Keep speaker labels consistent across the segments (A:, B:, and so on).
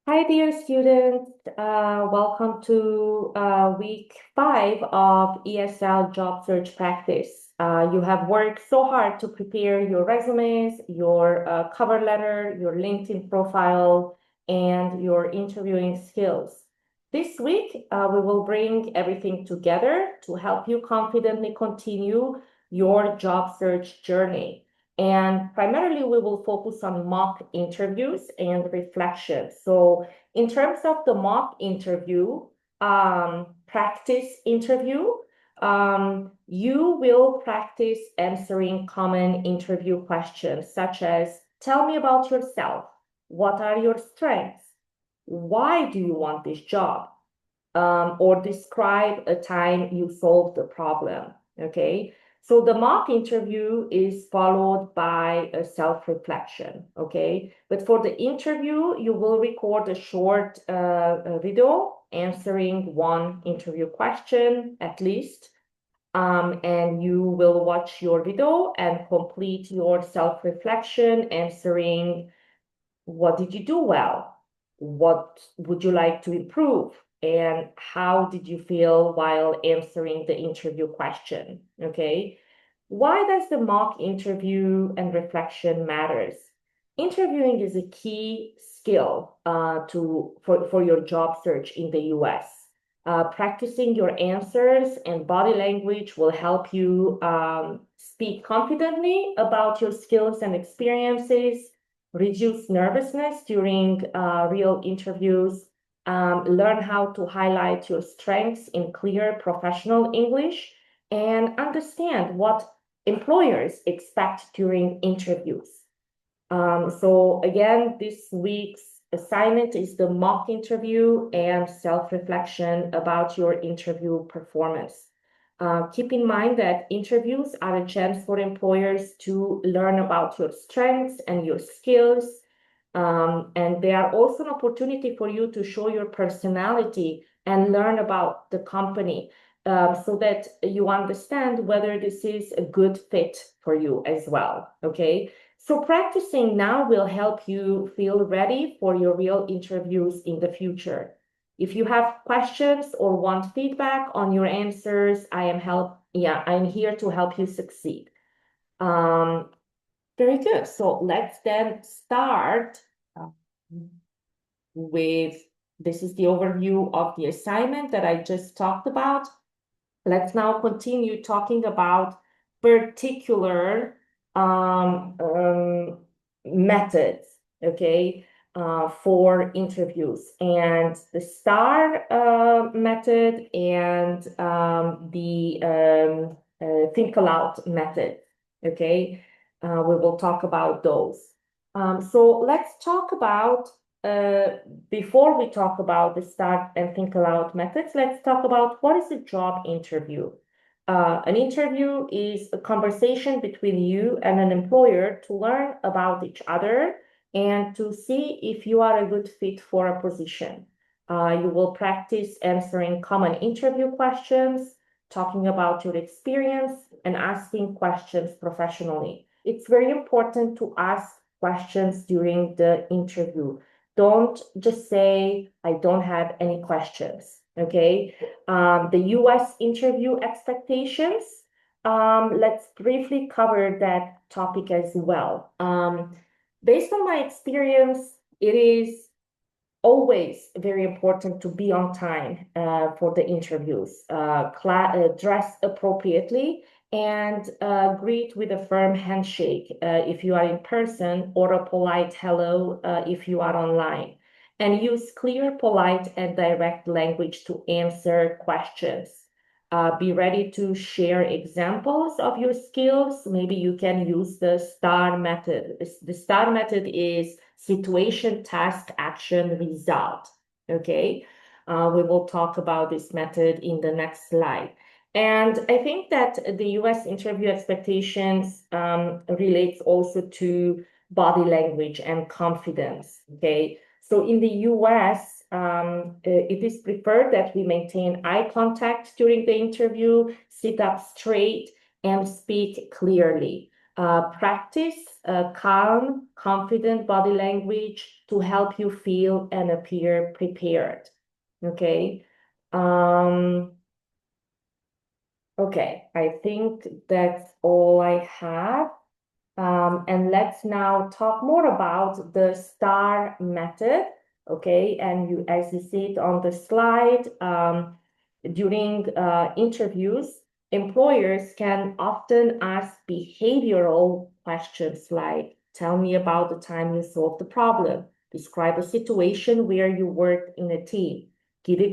A: Hi, dear students. Welcome to week 5 of ESL job search practice. You have worked so hard to prepare your resumes, your cover letter, your LinkedIn profile, and your interviewing skills. This week, we will bring everything together to help you confidently continue your job search journey. And primarily, we will focus on mock interviews and reflection. So, in terms of the mock interview, practice interview, you will practice answering common interview questions such as, tell me about yourself. What are your strengths? Why do you want this job? Or describe a time you solved a problem. Okay. So the mock interview is followed by a self-reflection. Okay. But for the interview, you will record a short video answering one interview question at least. And you will watch your video and complete your self-reflection answering what did you do well? What would you like to improve? And how did you feel while answering the interview question? Okay. Why does the mock interview and reflection matters? Interviewing is a key skill for your job search in the US. Practicing your answers and body language will help you speak confidently about your skills and experiences, reduce nervousness during real interviews, learn how to highlight your strengths in clear professional English, and understand what employers expect during interviews. So again, this week's assignment is the mock interview and self-reflection about your interview performance. Keep in mind that interviews are a chance for employers to learn about your strengths and your skills. And they are also an opportunity for you to show your personality and learn about the company so that you understand whether this is a good fit for you as well. Okay. So practicing now will help you feel ready for your real interviews in the future. If you have questions or want feedback on your answers, I'm here to help you succeed. Very good. So let's then start with this is the overview of the assignment that I just talked about. Let's now continue talking about particular methods, okay, for interviews, and the STAR method and the think aloud method, okay. We will talk about those. So let's talk about before we talk about the start and think aloud methods, let's talk about what is a job interview. An interview is a conversation between you and an employer to learn about each other and to see if you are a good fit for a position. You will practice answering common interview questions, talking about your experience, and asking questions professionally. It's very important to ask questions during the interview. Don't just say, I don't have any questions, okay? The US interview expectations, let's briefly cover that topic as well. Based on my experience, it is always very important to be on time for the interviews, dress appropriately, and greet with a firm handshake if you are in person, or a polite hello if you are online. And use clear, polite, and direct language to answer questions. Be ready to share examples of your skills. Maybe you can use the STAR method. The STAR method is situation, task, action, result. Okay. We will talk about this method in the next slide. And I think that the US interview expectations relates also to body language and confidence. Okay. So in the US, it is preferred that we maintain eye contact during the interview, sit up straight, and speak clearly. Practice calm, confident body language to help you feel and appear prepared. Okay. Okay, I think that's all I have. And let's now talk more about the STAR method. Okay, and as you see it on the slide, during interviews, employers can often ask behavioral questions like, tell me about the time you solved the problem. Describe a situation where you worked in a team. Give an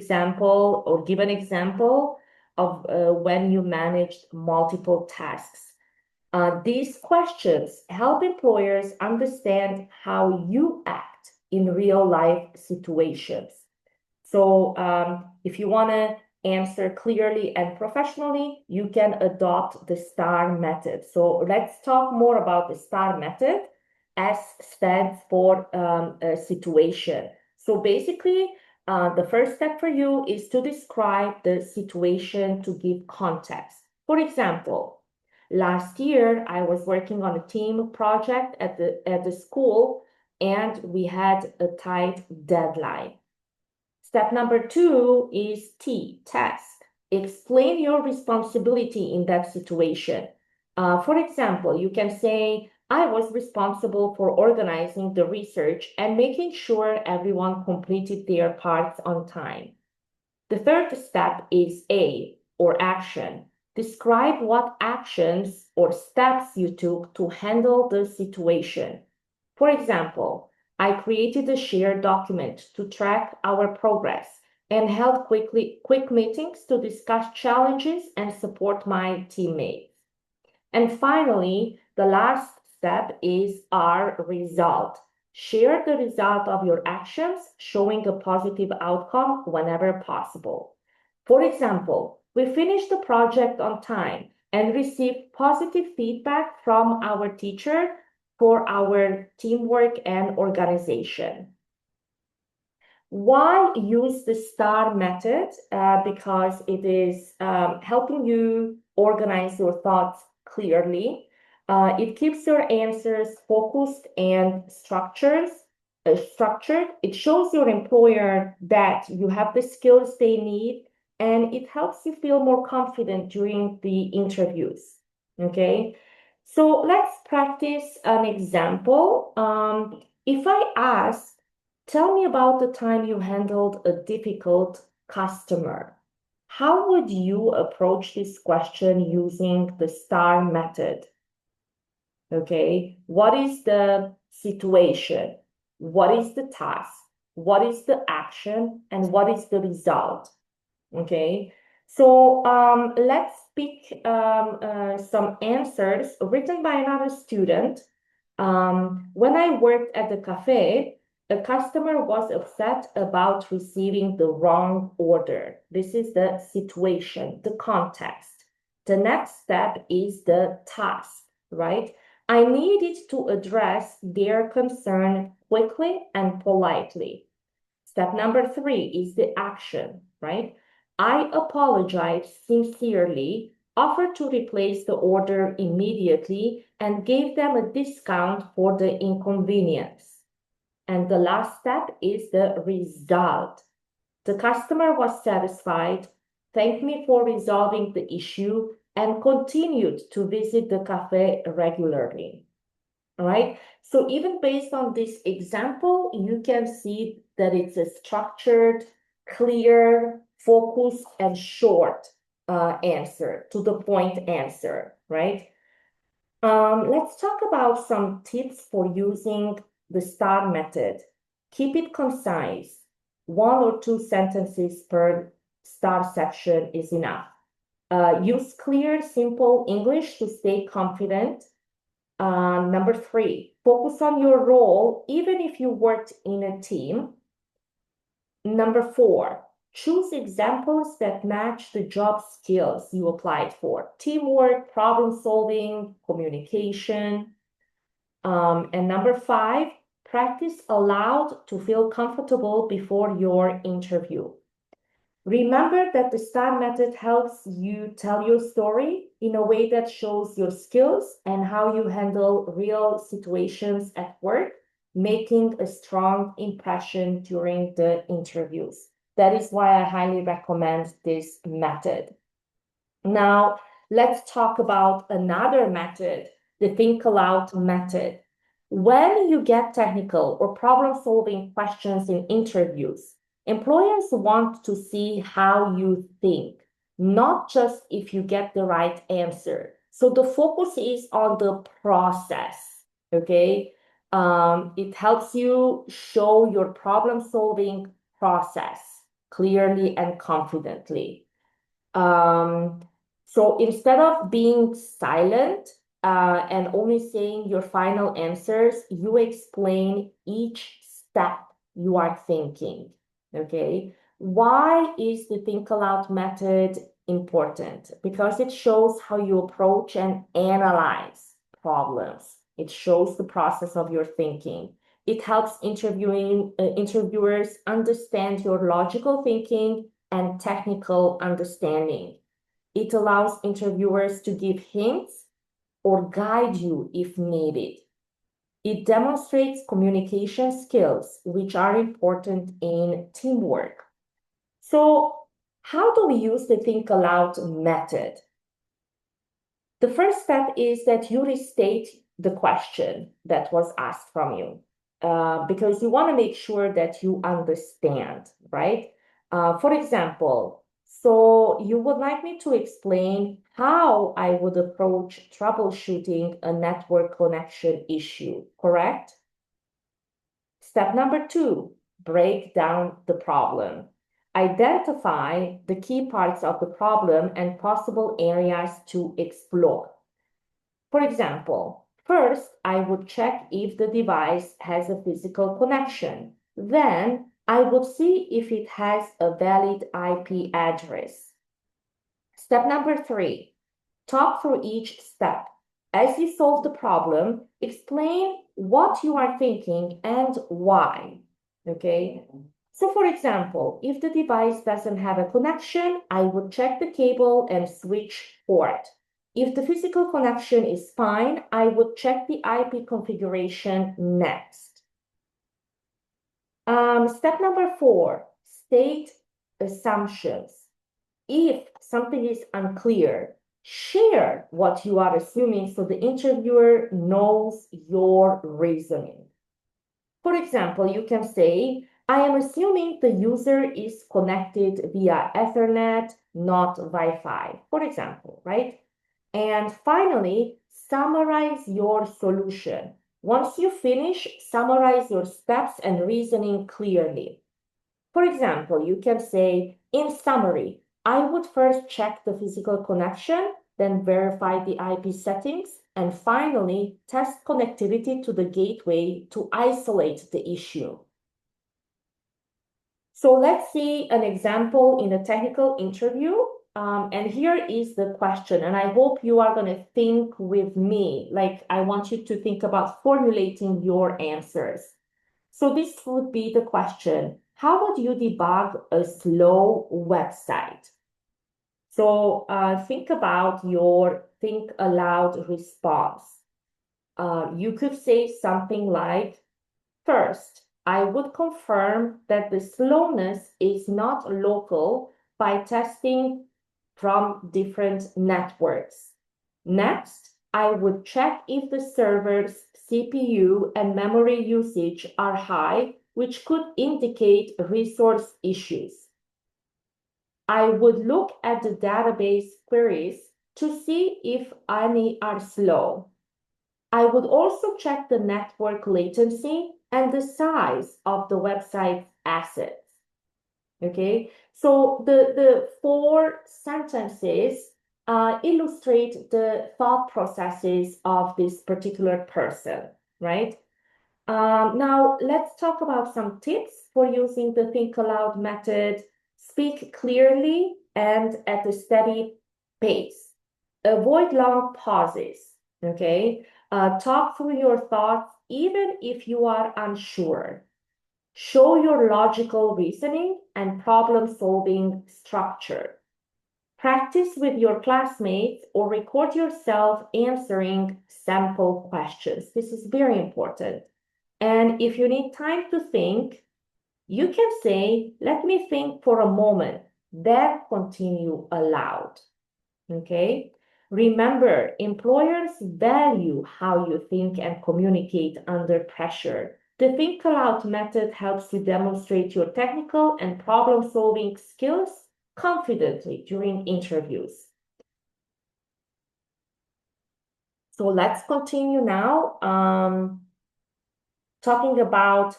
A: example of when you managed multiple tasks. These questions help employers understand how you act in real life situations. So if you want to answer clearly and professionally, you can adopt the STAR method. So let's talk more about the STAR method. S stands for a situation. So basically, the first step for you is to describe the situation to give context. For example, last year I was working on a team project at the school, and we had a tight deadline. Step number 2 is T, task. Explain your responsibility in that situation. For example, you can say, I was responsible for organizing the research and making sure everyone completed their parts on time. The third step is A, or action. Describe what actions or steps you took to handle the situation. For example, I created a shared document to track our progress and held quick meetings to discuss challenges and support my teammates. And finally, the last step is R, result. Share the result of your actions, showing a positive outcome whenever possible. For example, we finished the project on time and received positive feedback from our teacher for our teamwork and organization. Why use the STAR method? Because it is helping you organize your thoughts clearly. It keeps your answers focused and structured. It shows your employer that you have the skills they need, and it helps you feel more confident during the interviews. Okay, so let's practice an example. If I ask, tell me about the time you handled a difficult customer. How would you approach this question using the STAR method? Okay, what is the situation? What is the task? What is the action? And what is the result? Okay, so let's pick some answers written by another student. When I worked at the cafe, a customer was upset about receiving the wrong order. This is the situation, the context. The next step is the task, right? I needed to address their concern quickly and politely. Step number 3 is the action, right? I apologized sincerely, offered to replace the order immediately, and gave them a discount for the inconvenience. And the last step is the result. The customer was satisfied, thanked me for resolving the issue, and continued to visit the cafe regularly. All right. So even based on this example, you can see that it's a structured, clear, focused, and short answer, to the point answer, right? Let's talk about some tips for using the STAR method. Keep it concise. 1 or 2 sentences per STAR section is enough. Use clear, simple English to stay confident. Number 3, focus on your role, even if you worked in a team. Number 4, choose examples that match the job skills you applied for. Teamwork, problem solving, communication. And number 5, practice aloud to feel comfortable before your interview. Remember that the STAR method helps you tell your story in a way that shows your skills and how you handle real situations at work, making a strong impression during the interviews. That is why I highly recommend this method. Now, let's talk about another method, the think aloud method. When you get technical or problem-solving questions in interviews, employers want to see how you think, not just if you get the right answer. So the focus is on the process, okay? It helps you show your problem-solving process clearly and confidently. So instead of being silent and only saying your final answers, you explain each step you are thinking. Okay. Why is the think aloud method important? Because it shows how you approach and analyze problems. It shows the process of your thinking. It helps interviewers understand your logical thinking and technical understanding. It allows interviewers to give hints or guide you if needed. It demonstrates communication skills, which are important in teamwork. So, how do we use the think aloud method? The first step is that you restate the question that was asked from you, because you want to make sure that you understand, right? For example, so you would like me to explain how I would approach troubleshooting a network connection issue, correct? Step number 2, break down the problem. Identify the key parts of the problem and possible areas to explore. For example, first, I would check if the device has a physical connection. Then, I would see if it has a valid IP address. Step number 3, talk through each step. As you solve the problem, explain what you are thinking and why. Okay? So, for example, if the device doesn't have a connection, I would check the cable and switch port. If the physical connection is fine, I would check the IP configuration next. Step number 4, state assumptions. If something is unclear, share what you are assuming so the interviewer knows your reasoning. For example, you can say, I am assuming the user is connected via Ethernet, not Wi-Fi, for example, right? And finally, summarize your solution. Once you finish, summarize your steps and reasoning clearly. For example, you can say, in summary, I would first check the physical connection, then verify the IP settings, and finally test connectivity to the gateway to isolate the issue. So let's see an example in a technical interview. And here is the question, and I hope you are going to think with me. Like, I want you to think about formulating your answers. So this would be the question. How would you debug a slow website? So think about your think aloud response. You could say something like, first, I would confirm that the slowness is not local by testing from different networks. Next, I would check if the server's CPU and memory usage are high, which could indicate resource issues. I would look at the database queries to see if any are slow. I would also check the network latency and the size of the website's assets. Okay, so the 4 sentences illustrate the thought processes of this particular person, right? Now, let's talk about some tips for using the Think Aloud method. Speak clearly and at a steady pace. Avoid long pauses, okay? Talk through your thoughts even if you are unsure. Show your logical reasoning and problem-solving structure. Practice with your classmates or record yourself answering sample questions. This is very important. And if you need time to think, you can say, let me think for a moment, then continue aloud. Okay? Remember, employers value how you think and communicate under pressure. The Think Aloud method helps you demonstrate your technical and problem-solving skills confidently during interviews. So let's continue now talking about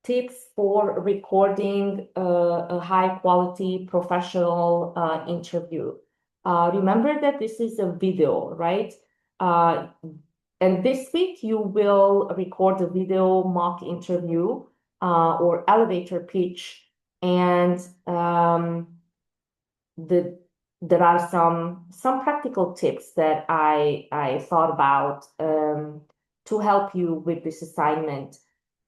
A: tips for recording a high-quality professional interview. Remember that this is a video, right? And this week you will record a video mock interview or elevator pitch, and there are some practical tips that I thought about to help you with this assignment.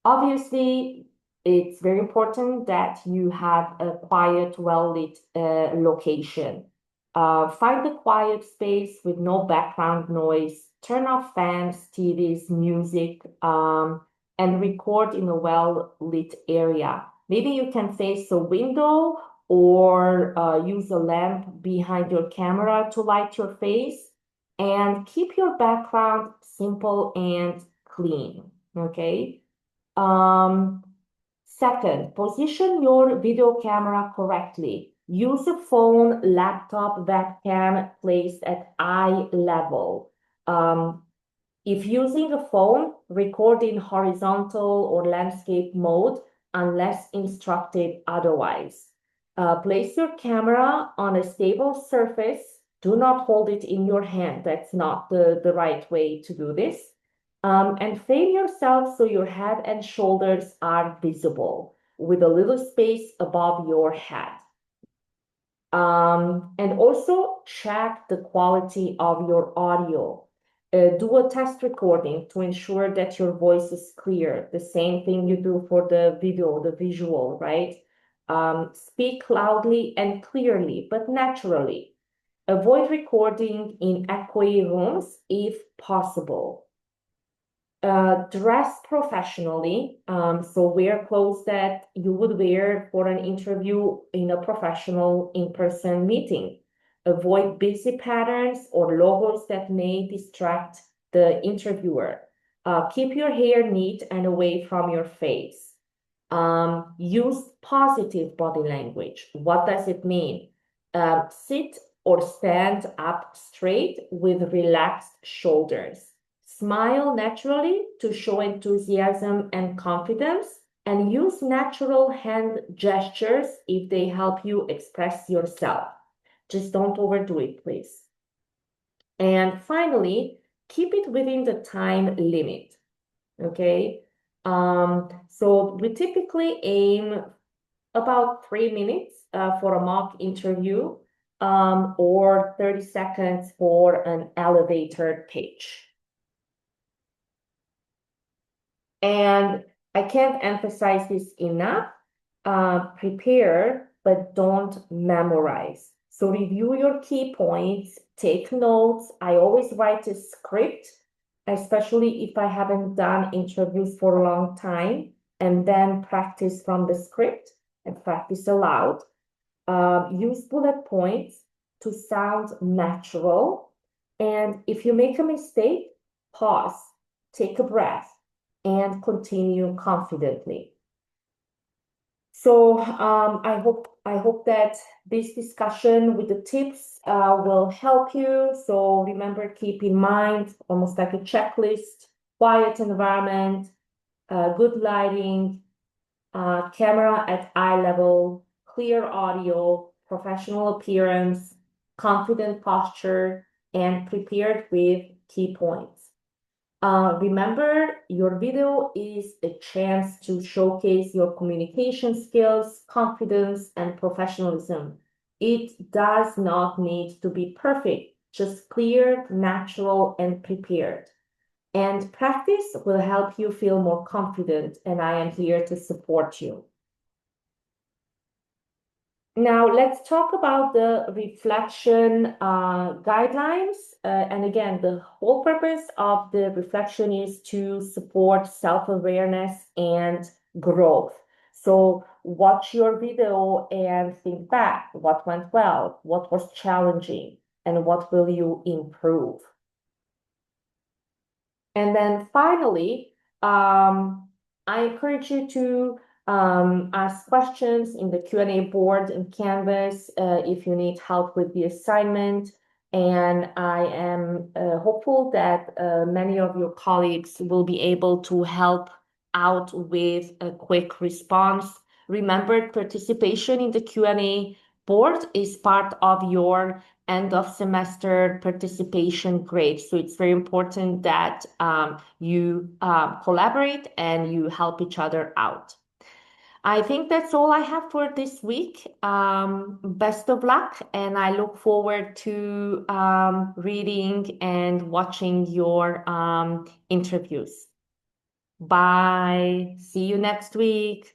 A: Obviously, it's very important that you have a quiet, well-lit location. Find a quiet space with no background noise. Turn off fans, TVs, music, and record in a well-lit area. Maybe you can face a window or use a lamp behind your camera to light your face, and keep your background simple and clean, okay? Second, position your video camera correctly. Use a phone, laptop, webcam placed at eye level. If using a phone, record in horizontal or landscape mode unless instructed otherwise. Place your camera on a stable surface. Do not hold it in your hand. That's not the right way to do this. And frame yourself so your head and shoulders are visible with a little space above your head. And also check the quality of your audio. Do a test recording to ensure that your voice is clear. The same thing you do for the video, the visual, right? Speak loudly and clearly, but naturally. Avoid recording in echoey rooms if possible. Dress professionally, so wear clothes that you would wear for an interview in a professional in-person meeting. Avoid busy patterns or logos that may distract the interviewer. Keep your hair neat and away from your face. Use positive body language. What does it mean? Sit or stand up straight with relaxed shoulders. Smile naturally to show enthusiasm and confidence, and use natural hand gestures if they help you express yourself. Just don't overdo it, please. And finally, keep it within the time limit, okay? So we typically aim about 3 minutes for a mock interview or 30 seconds for an elevator pitch. And I can't emphasize this enough. Prepare, but don't memorize. So review your key points, take notes. I always write a script, especially if I haven't done interviews for a long time, and then practice from the script and practice aloud. Use bullet points to sound natural. And if you make a mistake, pause, take a breath, and continue confidently. So I hope that this discussion with the tips will help you. So remember, keep in mind, almost like a checklist: quiet environment, good lighting, camera at eye level, clear audio, professional appearance, confident posture, and prepared with key points. Remember, your video is a chance to showcase your communication skills, confidence, and professionalism. It does not need to be perfect, just clear, natural, and prepared. And practice will help you feel more confident, and I am here to support you. Now, let's talk about the reflection guidelines. And again, the whole purpose of the reflection is to support self-awareness and growth. So watch your video and think back what went well, what was challenging, and what will you improve. And then finally, I encourage you to ask questions in the Q&A board in Canvas if you need help with the assignment. And I am hopeful that many of your colleagues will be able to help out with a quick response. Remember, participation in the Q&A board is part of your end of semester participation grade. So it's very important that you collaborate and you help each other out. I think that's all I have for this week. Best of luck, and I look forward to reading and watching your interviews. Bye. See you next week.